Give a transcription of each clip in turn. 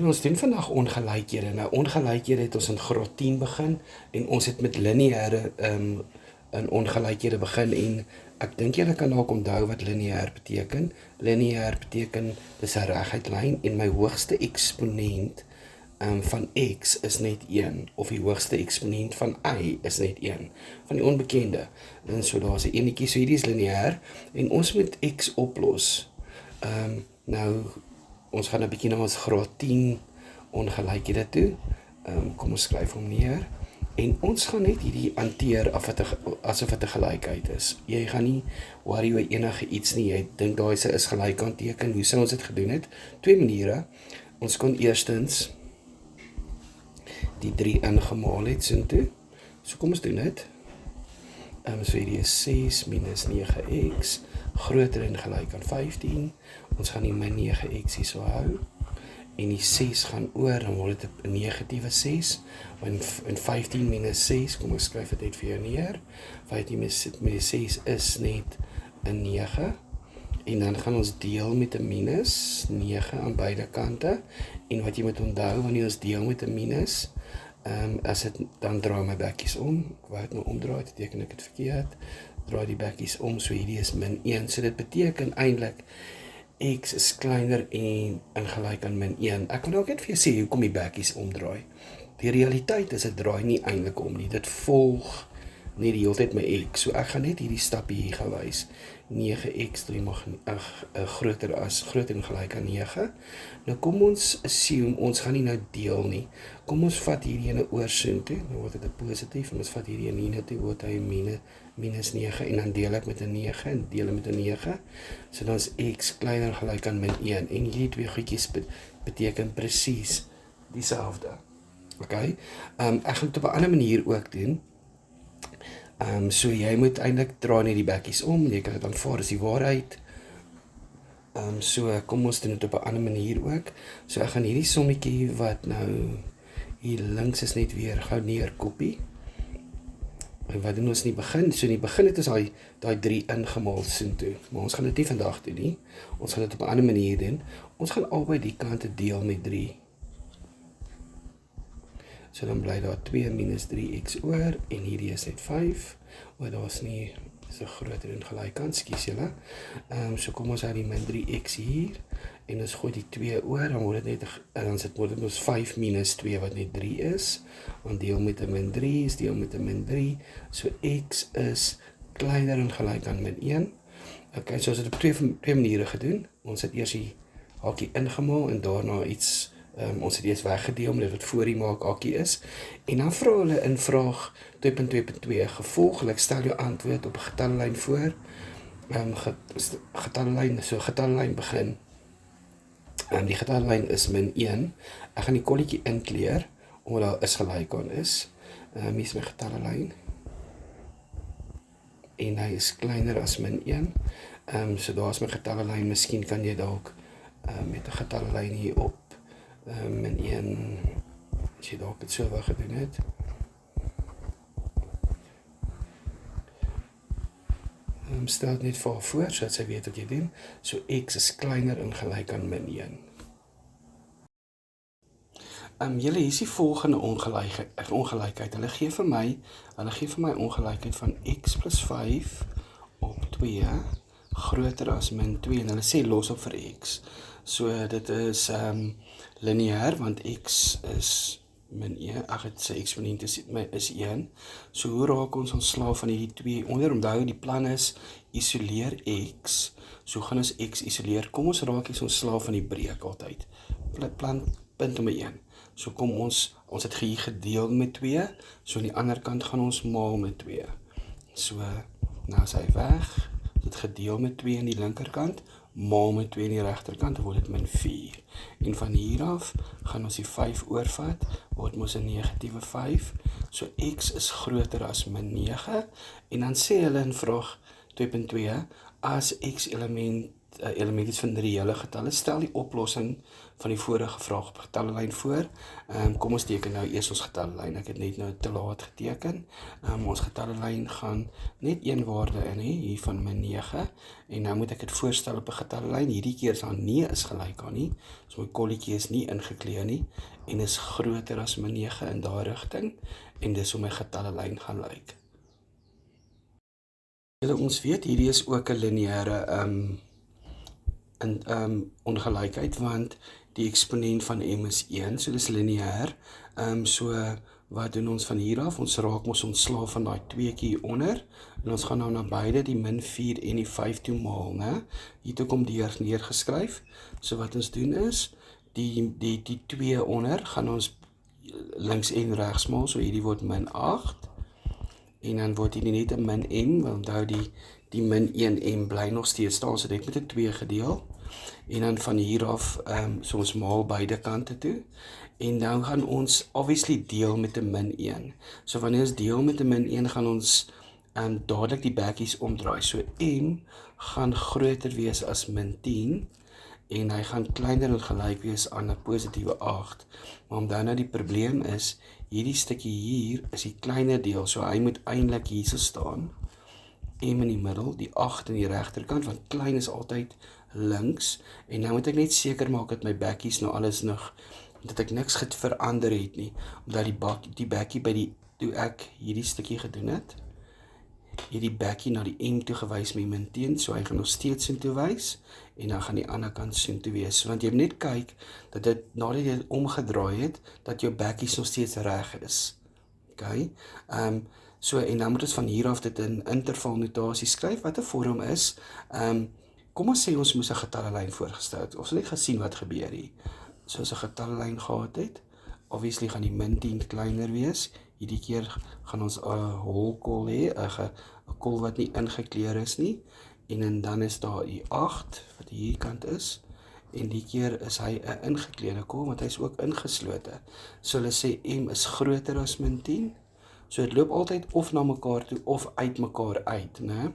Ons doen vandag ongelykhede. Nou, ongelykhede het ons in graad 10 begin en ons het met lineêre in ongelykhede begin en ek dink julle kan dalk onthou wat lineêr beteken. Lineêr beteken dis 'n reguit lyn en my hoogste eksponent van x is net 1 of die hoogste eksponent van y is net 1 van die onbekende. En so daar's 'n enetjie, so hierdie is lineêr en ons moet x oplos. Nou ons gaan 'n bietjie na ons graad 10 ongelykhede toe. Kom ons skryf hom neer. En ons gaan net hierdie hanteer asof dit 'n gelykheid is. Jy gaan nie worry oor enige iets nie. Jy dink daai is gelykant teken. Hoe sou ons dit gedoen het? Twee maniere. Ons kon eerstens die 3 ingemaal het soontoe. So kom ons doen dit. So hierdie is 6 minus 9x groter en gelyk aan 15. Ons gaan die min 9x hier so hou. En die 6 gaan oor, dan word dit 'n negatiewe 6. En 15 minus 6, kom ek skryf dit net vir jou neer. 15 minus 6 is net 'n 9. En dan gaan ons deel met 'n minus 9 aan beide kante. En wat jy moet onthou wanneer ons deel met 'n minus, dan draai my bekkies om. Ek wou dit nou omdraai, teken ek dit verkeerd. Draai die bekkies om, so hierdie is min 1. So dit beteken eintlik x is kleiner en gelyk aan min 1. Ek kan dalk net vir jou sê hoekom die bekkies omdraai. Die realiteit is dit draai nie eintlik om nie. Dit volg net die hele tyd my x. So ek gaan net hierdie stapie hier gewys. 9x3 mag groter en gelyk aan 9. Nou kom ons assume, ons gaan nie nou deel nie. Kom ons vat hierdie ene oor soontoe, nou word dit 'n positief, en ons vat hierdie ene hiernatoe, word hy minus 9, en dan deel ek met 'n 9, en deel met 'n 9. So dan is x kleiner gelyk aan min 1, en hierdie twee goedjies beteken presies dieselfde. Okay? Ek gaan dit op 'n ander manier ook doen. So jy moet eintlik draai net die bekkies om, jy kan dit aanvaar as die waarheid. So kom ons doen dit op 'n ander manier ook. So ek gaan hierdie sommetjie wat nou hier links is net weer gou neerkopie. En wat doen ons in die begin? So in die begin het ons daai 3 ingemaal soontoe. Maar ons gaan dit nie vandag doen nie. Ons gaan dit op 'n ander manier doen. Ons gaan albei die kante deel met 3. So dan bly daar 2 minus 3x oor, en hierdie is net 5. Daar is nie so groter en gelykant, skus julle. So kom ons hou die min 3x hier, en ons gooi die 2 oor, dan word dit net, dan word dit ons 5 minus 2 wat net 3 is, want deel met 'n min 3 is deel met 'n min 3, so x is kleiner en gelyk aan min 1. Okay, so ons het op twee maniere gedoen. Ons het eers die hakie ingemaal, en daarna ons het eers weggedeel omdat wat voor die maak hakie is. En dan vra hulle in vraag 2.2.2, gevolglik stel jou antwoord op 'n getallyn voor. Getallyn begin. Die getallyn is min 1. Ek gaan die kolletjie inkleur, omdat daar is gelyk aan is. Hier is my getallyn. En hy is kleiner as min 1. So daar is my getallyn, miskien kan jy dalk met 'n getallyn hier op min 1, as jy dalk dit so wou gedoen het. Stel dit net vir voor, sodat sy weet wat jy doen. So x is kleiner en gelyk aan min 1. Julle, hier is die volgende ongelykheid. Hulle gee vir my ongelykheid van x plus 5 op 2 groter as min 2, en hulle sê los op vir x. So dit is lineêr, want x is min 1, sy eksponent is 1. So hoe raak ons ontslae van hierdie 2 onder? Onthou, die plan is isoleer x. So gaan ons x isoleer. Kom ons raak ontslae van die breek altyd. Plan punt nommer 1. So kom ons het hier gedeel met 2, so aan die ander kant gaan ons maal met 2. So nou is hy weg. Dit gedeel met 2 aan die linkerkant, maal met 2 aan die regterkant, dan word dit min 4. En van hier af gaan ons die 5 oorvat, word ons 'n negatiewe 5. So x is groter as min 9. En dan sê hulle in vraag 2.2, as x element element is van reële getalle. Stel die oplossing van die vorige vraag op getallelyn voor. Kom ons teken nou eers ons getallelyn. Ek het net nou te laat geteken. Ons getallelyn gaan net een waarde in hê, hier van -9. En nou moet ek dit voorstel op 'n getallelyn. Hierdie keer is daar nie is gelyk aan nie. So my kolletjie is nie ingekleer nie en is groter as -9 in daardie rigting. En dis hoe my getallelyn gaan lyk. Ons weet, hierdie is ook 'n lineêre ongelykheid, want die eksponent van m is 1, so dis lineêr. So wat doen ons van hier af? Ons raak mos ontslaaf van daai tweeetjie hieronder, en ons gaan nou na beide die -4 en die 5 toe maal, né? Hier toe kom deur neergeskryf. So wat ons doen is, die 2 onder gaan ons links en regs maal, so hierdie word -8. En dan word hier net 'n -m, want onthou die -1m bly nog steeds staan, so dit met 'n 2 gedeel. En dan van hier af, so ons maal beide kante toe. En dan gaan ons obviously deel met 'n -1. So wanneer ons deel met 'n -1, gaan ons dadelik die bekkies omdraai. So m gaan groter wees as -10. En hy gaan kleiner en gelyk wees aan 'n positiewe 8. Maar omdat nou die probleem is, hierdie stukkie hier is die kleiner deel, so hy moet eintlik hierso staan. M in die middel, die 8 aan die regterkant, want klein is altyd links. En nou moet ek net seker maak dat my bekkies nou alles nog, dat ek niks verander het nie, omdat die bekkie by toe ek hierdie stukkie gedoen het, hierdie bekkie na die m toe gewys met -10, so hy gaan nog steeds soontoe wys, en dan gaan die ander kant soontoe wees, want jy moet net kyk, dat dit, nadat jy dit omgedraai het, dat jou bekkies nog steeds reg is. Okay, so, en dan moet ons van hier af dit in intervalnotasie skryf, wat 'n vorm is, kom ons sê ons moes 'n getallelyn voorgestel het, ons het net gesien wat gebeur hier, so as 'n getallelyn gehad het, obviously gaan die -10 kleiner wees, hierdie keer gaan ons 'n holkol hê, 'n kol wat nie ingekleer is nie, en dan is daar die 8, wat hierdie kant is, en die keer is hy 'n ingekleurde kol, want hy is ook ingeslote. So hulle sê m is groter as -10, so dit loop altyd of na mekaar toe, of uit mekaar uit, né?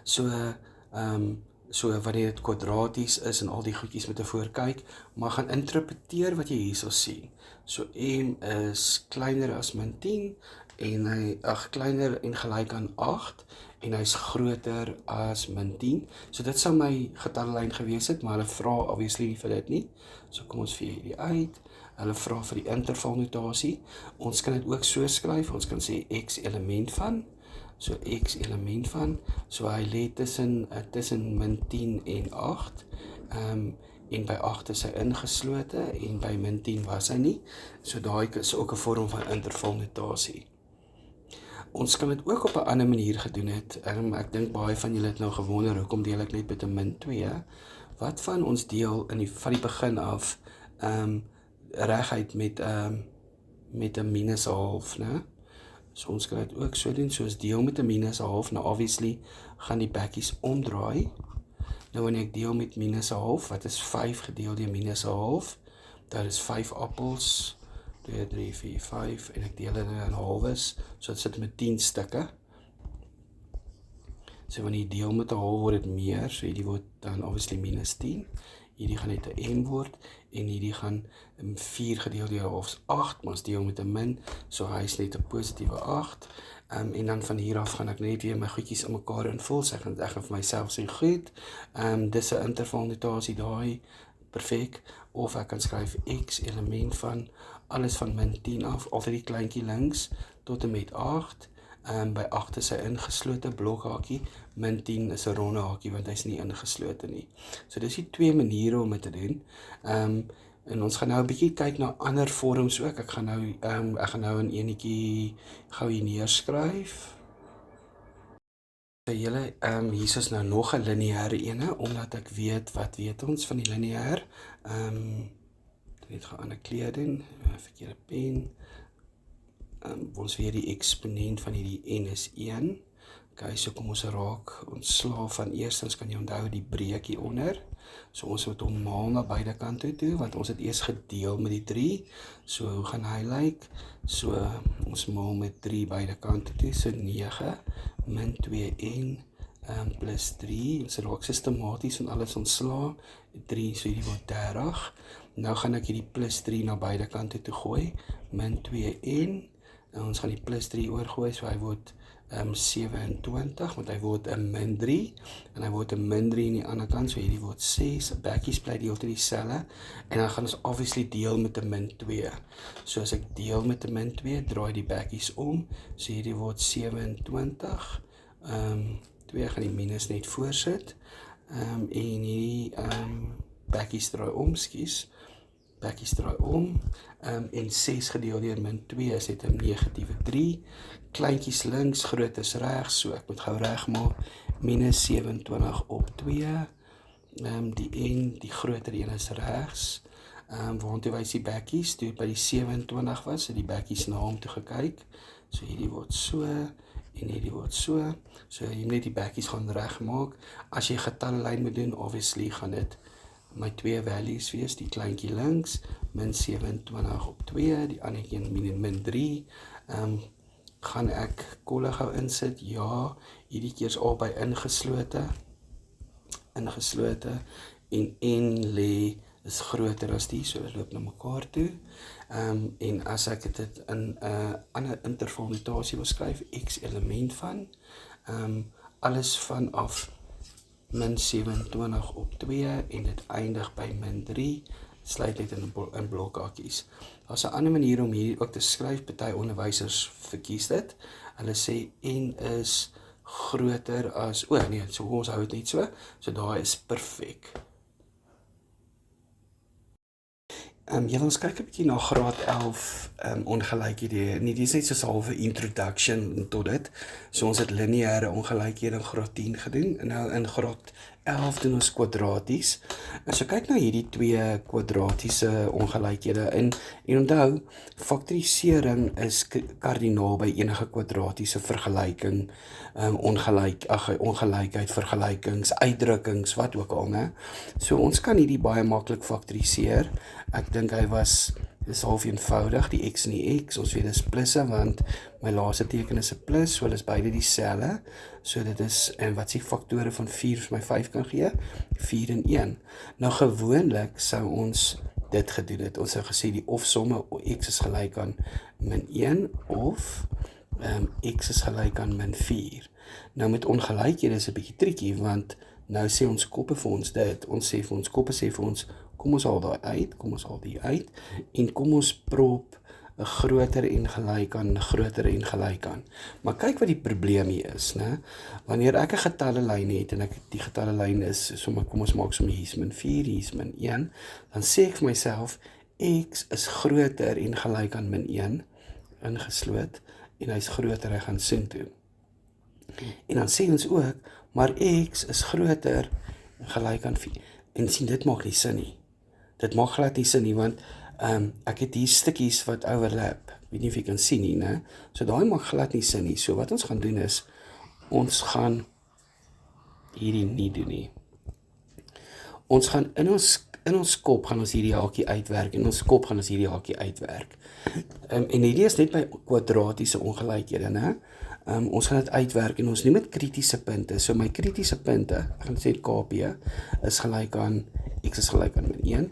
So wanneer dit kwadraties is en al die goedjies met 'n voorkyk, maar gaan interpreteer wat jy hierso sien. So m is kleiner as -10 en kleiner en gelyk aan 8 en hy's groter as -10. So dit sou my getallelyn gewees het, maar hulle vra obviously nie vir dit nie. So kom ons vee hierdie uit. Hulle vra vir die intervalnotasie. Ons kan dit ook so skryf. Ons kan sê x element van. So x element van, so hy lê tussen -10 en 8, en by 8 is hy ingeslote, en by -10 was hy nie, so daai is ook 'n vorm van intervalnotasie. Ons kan dit ook op 'n ander manier gedoen het, ek dink baie van julle het nou gewonder, hoekom deel ek net met 'n -2, wat van ons deel van die begin af, reguit met 'n -1/2, né? So ons kan dit ook so doen, soos deel met 'n -1/2, nou obviously gaan die bekkies omdraai. Nou wanneer ek deel met -1/2, wat is 5 gedeel deur -1/2, dat is 5 appels, 2, 3, 4, 5, en ek deel dit in halwes, so dit sit met 10 stukke. So wanneer jy deel met 'n half word dit meer, so hierdie word dan obviously -10, hierdie gaan net 'n m word, en hierdie gaan 4 gedeel deur 1/2 is 8, maar ons deel met 'n min, so hy is net 'n positiewe 8, en dan van hier af gaan ek net weer my goedjies in mekaar invul, so ek gaan vir myself sê, goed, dis 'n intervalnotasie daai, perfek, of ek kan skryf x element van, alles van -10 af, altyd die kleintjie links, tot en met 8, by 8 is hy ingeslote blokhakie, -10 is 'n ronde hakie, want hy is nie ingeslote nie. So dis die twee maniere om dit te doen, en ons gaan nou 'n bietjie kyk na ander vorms ook, ek gaan nou in enetjie gou hier neerskryf. So julle, hier is nou nog 'n lineêre ene, omdat ek weet, wat weet ons van die lineêr, net gaan ander kleur doen, verkeerde pen, ons weer die eksponent van hierdie n is 1, okay, so kom ons raak ontslaaf van eerstens, kan jy onthou die breek hier onder, so ons moet hom maal na beide kante toe, want ons het eers gedeel met die 3, so hoe gaan hy lyk, so ons maal met 3 beide kante toe, so 9 min 2n plus 3, so raak systematies en alles ontsla, 3, so hierdie word 30, nou gaan ek hierdie plus 3 na beide kante toe gooi, min 2n, en ons gaan die plus 3 oorgooi, so hy word 27, want hy word 'n min 3, en hy word 'n min 3 aan die ander kant, so hierdie word 6, bakkies bly die hele tyd dieselfde, en dan gaan ons obviously deel met 'n min 2, so as ek deel met 'n min 2, draai die bakkies om, so hierdie word 27, 2 gaan die minus net voorsit, en hierdie bakkies draai om, bakkies draai om, en 6 gedeel deur min 2 is net 'n negatiewe 3, kleintjies links, grootes regs, so ek moet gou reg maak, minus 27 op 2, die groter een is regs, waantoe wys die bakkies, toe by die 27 was, het die bakkies na hom toe gekyk, so hierdie word so, en hierdie word so, so jy moet net die bakkies gaan reg maak, as jy getallelyn moet doen, obviously gaan dit my 2 values wees, die kleintjie links, min 27 op 2, die ander een min 3, gaan ek kolle gou insit, ja, hierdie keer is albei ingeslote, en n lê is groter as die, so dit loop na mekaar toe, en as ek dit in 'n ander intervalnotasie wil skryf, x element van, alles vanaf min 27 op 2, en dit eindig by min 3, sluit dit in blokhakkies. Daar's 'n ander manier om hier ook te skryf, party onderwysers verkies dit, hulle sê n is groter as, nee, so ons hou dit net so daar is perfek. Ons kyk 'n bietjie na graad 11 ongelykhede. Nee, dit is net so 'n halwe introduction tot dit. So ons het lineêre ongelykhede in graad 10 gedoen, en nou in graad 11 doen ons kwadraties. En so kyk na hierdie twee kwadratiese ongelykhede, en onthou, faktorisering is kardinaal by enige kwadratiese vergelyking, ongelykheid, vergelykings, uitdrukkings, wat ook al, né? So ons kan hierdie baie maklik faktoriseer. Ek dink dis half eenvoudig, die x en die x, ons weet dis plusse, want my laaste teken is 'n plus, so hulle is beide dieselfde, so dit is, en wat is die faktore van 4 vir my 5 kan gee? 4 en 1. Nou gewoonlik sou ons dit gedoen het, ons sou gesê die ofsomme, x is gelyk aan min 1, of x is gelyk aan min 4. Nou met ongelykhede is 'n bietjie triekie, want nou sê ons koppe vir ons dit, koppe sê vir ons, kom ons haal die uit, en kom ons prop 'n groter en gelyk aan. Maar kyk wat die probleem hier is, né? Wanneer ek 'n getallelyn het, en die getallelyn is, kom ons maak sommer hier's min 4, hier's min 1, dan sê ek vir myself, x is groter en gelyk aan min 1, ingesloot, en hy's groter, hy gaan soontoe. En dan sê ons ook, maar x is groter en gelyk aan 4, en sien, dit maak nie sin nie. Dit maak glad nie sin nie, want ek het hier stukkies wat overlap, weet nie of jy kan sien nie, né? So daai maak glad nie sin nie. So wat ons gaan doen is, ons gaan hierdie nie doen nie. Ons gaan in ons kop gaan ons hierdie hakie uitwerk, en hierdie is net by kwadratiese ongelykhede, né? Ons gaan dit uitwerk, en ons noem dit kritiese punte. So my kritiese punte, ek gaan sê KP, is gelyk aan, x is gelyk aan min 1,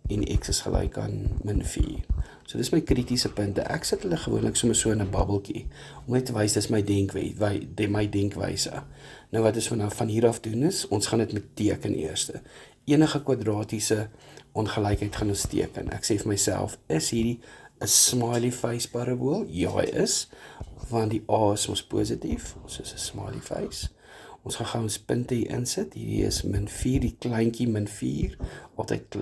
en x is gelyk aan min 4. So dis my kritiese punte. Ek sit hulle gewoonlik so in 'n babbeltjie, om net te wys, dis my denkwyse. Nou wat ons van hier af doen is, ons gaan dit met teken eerste. Enige kwadratiese ongelykheid gaan ons teken. Ek sê vir myself, is hierdie 'n smiley face parabool? Ja, hy is, want die A is ons positief, ons is 'n smiley face. Ons gaan gou ons punte hier insit, hierdie is min 4, die kleintjie min 4, altyd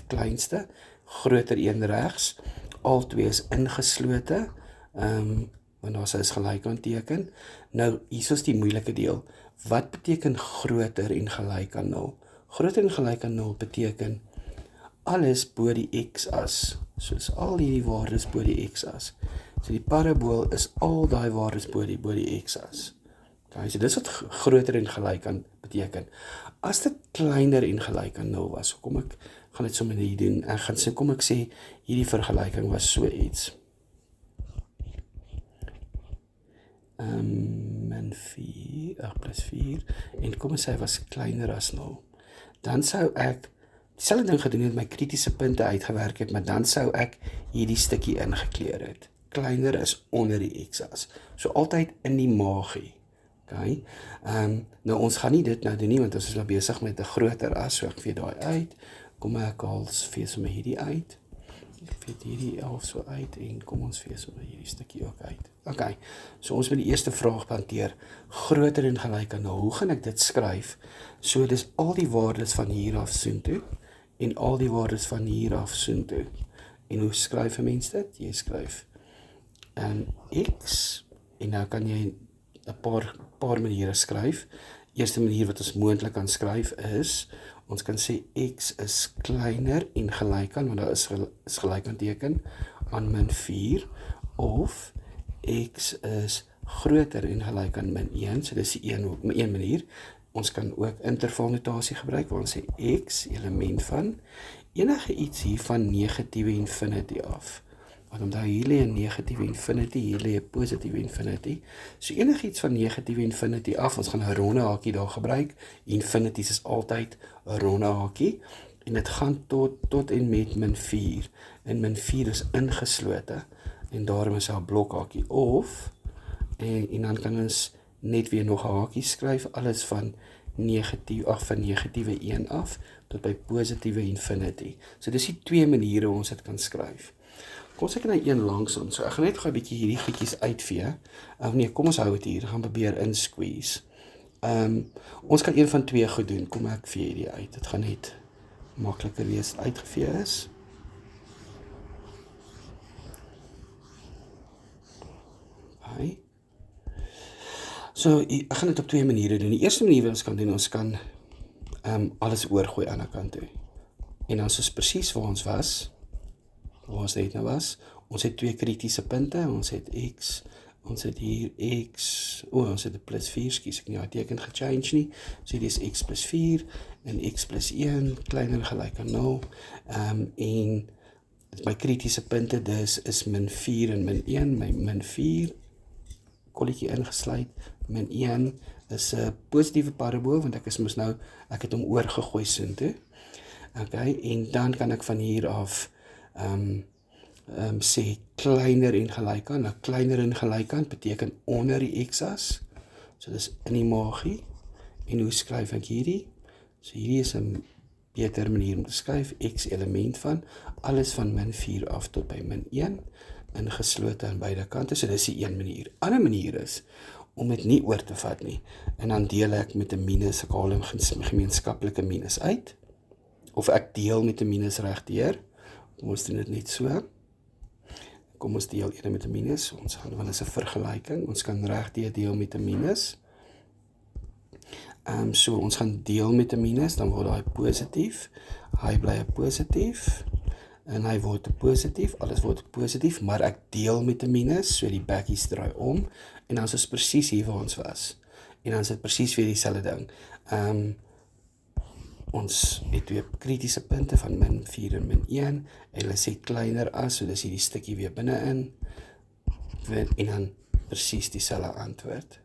kleinste, groter een regs, al twee is ingeslote, want daar is gelyk aan teken. Nou, hier is die moeilike deel, wat beteken groter en gelyk aan 0? Groter en gelyk aan 0 beteken, alles bo die x-as, soos al hierdie waardes bo die x-as. So die parabool is al daai waardes bo die x-as. Okay, so dis wat groter en gelyk aan beteken. As dit kleiner en gelyk aan 0 was, kom ek gaan dit sommer hier doen. Ek gaan sê, kom ek sê, hierdie vergelyking was so iets. min 4, plus 4, en kom ons sê hy was kleiner as 0. Dan sou ek dieselfde ding gedoen het, my kritiese punte uitgewerk het, maar dan sou ek hierdie stukkie ingekleur het. Kleiner is onder die x-as. So altyd in die maagie. Okay? Nou ons gaan nie dit nou doen nie, want ons is nou besig met 'n groter as, so ek vee daai uit. Kom ek vee sommer hierdie uit. Ek vee hierdie 11 so uit, en kom ons vee sommer hierdie stukkie ook uit. Okay, so ons moet die eerste vraag hanteer, groter en gelyk aan. Nou, hoe gaan ek dit skryf? So dis al die waardes van hier af soontoe, en al die waardes van hier af soontoe. En hoe skryf 'n mens dit? Jy skryf x, en nou kan jy 'n paar maniere skryf. Eerste manier wat ons moontlik kan skryf is, ons kan sê x is kleiner en gelyk aan, want daar is gelyk aan teken, aan min 4, of x is groter en gelyk aan min 1, so dis die een manier. Ons kan ook intervalnotasie gebruik, waar ons sê x, element van, enige iets hier van negatiewe infinity af. Want omdat hier lê 'n negatiewe infinity, hier lê 'n positiewe infinity. So enigiets van negatiewe infinity af, ons gaan 'n ronde hakie daar gebruik. Infinities is altyd 'n ronde hakie. En dit gaan tot en met min 4. En min 4 is ingeslote. En daarom is daar 'n blokhakie. En dan kan ons net weer nog 'n hakie skryf, alles van negatiewe 1 af, tot by positiewe infinity. So dis die twee maniere hoe ons dit kan skryf. Kom ons kyk na een langsom, so ek gaan net gou 'n bietjie hierdie goedjies uitvee. Nee, kom ons hou dit hier, gaan probeer insqueeze. Ons kan een van twee goed doen, kom ek vee hierdie uit, dit gaan net makliker wees uitgevee is. Okay. So, ek gaan dit op twee maniere doen. Die eerste manier wat ons kan doen, ons kan alles oorgooi aan die kant toe. En dan is presies waar ons was, waar ons net nou was. Ons het twee kritiese punte, ons het x, ons het hier x, ons het 'n plus 4, skies ek nie die teken gechange nie, so dit is x plus 4, en x plus 1, kleiner gelyk aan 0, en my kritiese punte dus is min 4 en min 1, my min 4, kolletjie ingesluit, min 1 is 'n positiewe parabool, want ek het hom oorgegooi soontoe. Okay, en dan kan ek van hier af sê kleiner en gelyk aan. Nou kleiner en gelyk aan beteken onder die x-as. So dis in die maagie. En hoe skryf ek hierdie? So hierdie is 'n beter manier om te skryf, x element van, alles van min 4 af tot by min 1, ingeslote aan beide kante, so dis die een manier. Ander manier is, om dit nie oor te vat nie, en dan deel ek met 'n minus, ek haal 'n gemeenskaplike minus uit, of ek deel met 'n minus regdeur. Kom ons doen dit net so. Kom ons deel 1 met 'n minus, ons gaan, want dit is 'n vergelyking, ons kan regdeur deel met 'n minus. So ons gaan deel met 'n minus, dan word hy positief, hy bly 'n positief, en hy word 'n positief, alles word positief, maar ek deel met 'n minus, so die bakkies draai om, en dan is ons presies hier waar ons was, en dan is dit presies weer dieselfde ding. Ons het twee kritiese punte van min 4 en min 1, en hulle sê kleiner as, so dis hierdie stukkie weer binne-in, en dan presies dieselfde antwoord.